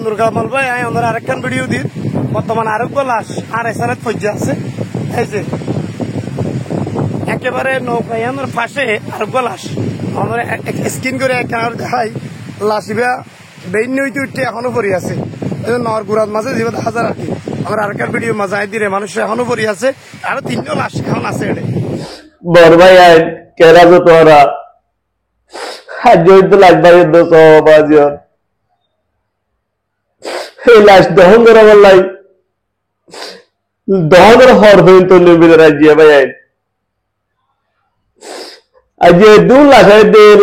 নুর কামাল ভাই আমাদের আরেকখান ভিডিও দিন বর্তমান আরোগ্য লাশ আর এসারাত ফজ্জা আছে এই যে একেবারে নৌকায়ানোর পাশে আরোগ্য লাশ আমরা স্ক্রিন করে একখান দেখাই লাশিবা বেইন হইতে উঠতে এখনো পড়ি আছে নর গুড়ার মাঝে যেভাবে দেখা যায় আর কি আমার আরেকখান ভিডিও মাঝে দিলে মানুষ এখনো পড়ি আছে আরো 3টা লাশ এখন আছে এটা বড় ভাই কেরা তো তোরা জয়িত লাগবে দোষ বাজিয়র এই লাশ দহন করা বললাই দহনের হর হইন তো নিবিল রাজিয়া ভাই আজ দু লাশ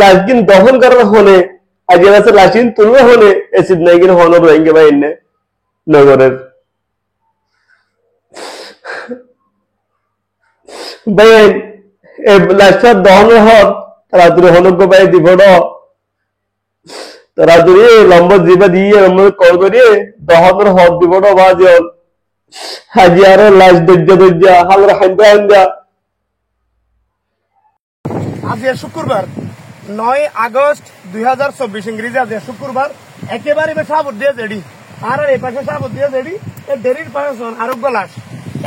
লাশ কিন দহন করার হলে আজ আছে লাশিন তুলবে হলে এসিড নাই কিন হনর রয়েঙ্গে ভাই এনে নগরের ভাই এই লাশটা দহনের হর তাড়াতাড়ি হনজ্ঞ ভাই দিবড় তাড়াতাড়ি লম্ব জিবা দিয়ে লম্ব কল করিয়ে দহনের হর দিবড় বাজিয়র আজি আরো লাশ দজ্জা হালরা হান্দা আজ শুক্রবার 9 আগস্ট 2024 ইংরেজি আজ শুক্রবার একেবারে সাবুদ দিয়ে জেডি আর এই পাশে সাবুদ দিয়ে জেডি দেরির পাশে আরোগ্য লাশ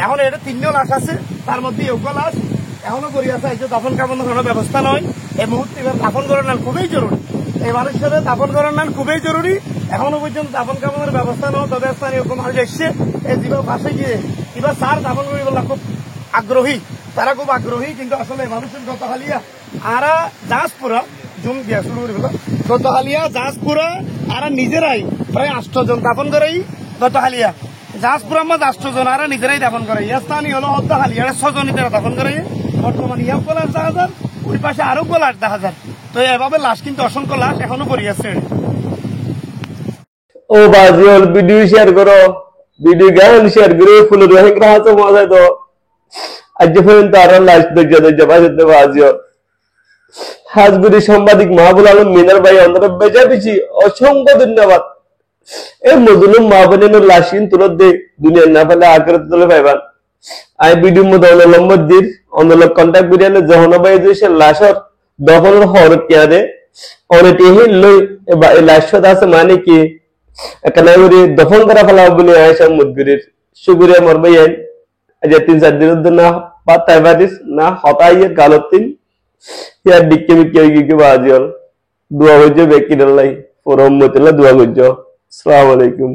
এখন এটা 3টা লাশ আছে তার মধ্যে যোগ্য লাশ এখনো করি আছে এই যে দাফন কাফনের কোনো ব্যবস্থা নয় এই মুহূর্তে দাফন করার নাম খুবই জরুরি এই মানুষের দাফন করার নাম খুবই জরুরি এখনো পর্যন্ত দাফন কাফনের ব্যবস্থা নয় তবে স্থানীয় মানুষ এসছে এই জীবন পাশে গিয়ে এবার স্যার দাফন করি বললাম খুব আগ্রহী তারা খুব আগ্রহী কিন্তু আসলে মানুষের গতকালিয়া আর জাহাজপুরা জুম দিয়া শুরু করে গতকালিয়া জাহাজপুরা আর নিজেরাই প্রায় 8 জন দাফন করেই গতকালিয়া জাহাজপুরা মাঝ 8 জন আর নিজেরাই দাফন করে স্থানীয় হলো হদ্দাহালিয়া 6 জন নিজেরা দাফন করে বর্তমান ইয়াব লাশ 10,000 ওই পাশে আরো লাশ 10,000 তো এভাবে লাশ কিন্তু অসংখ্য লাশ এখনো পড়ে আছে ও বাজিওল ভিডিও শেয়ার করো ভিডিও গান শেয়ার করে ফুল রহিক রাহাত মজা তো আজ পর্যন্ত আরো লাশ দজ্জা বাজতে বাজিওল হাজগুড়ি সাংবাদিক মাহবুল আলম মিনার ভাই অন্তর বেজাবেছি অসংখ্য ধন্যবাদ এই মজলুম মাহবুলের লাশিন তুলত দে দুনিয়ার না ফেলে আখেরাত তুলে পাইবান আই ভিডিও মধ্যে নম্বর দির অন্দর কন্টাক্ট করিয়ালে যখন ভাই যে সে লাশর দফনের হর কিয়া দে অনেক হিল লই এই লাশত আছে মানে কি এখানে করে দফন করা ফেলা বলে আয়সা মুদগুরির শুকরিয়া মর ভাই আজ 3-4 দিনের না পাতাই বাদিস না হতাইয়ে গালতিন ইয়ার ডিক্কে মিক্কে গিয়ে বাজিওল দোয়া হইছে বেকিরাল্লাহ পরম মতলা দোয়া করছো আসসালামু আলাইকুম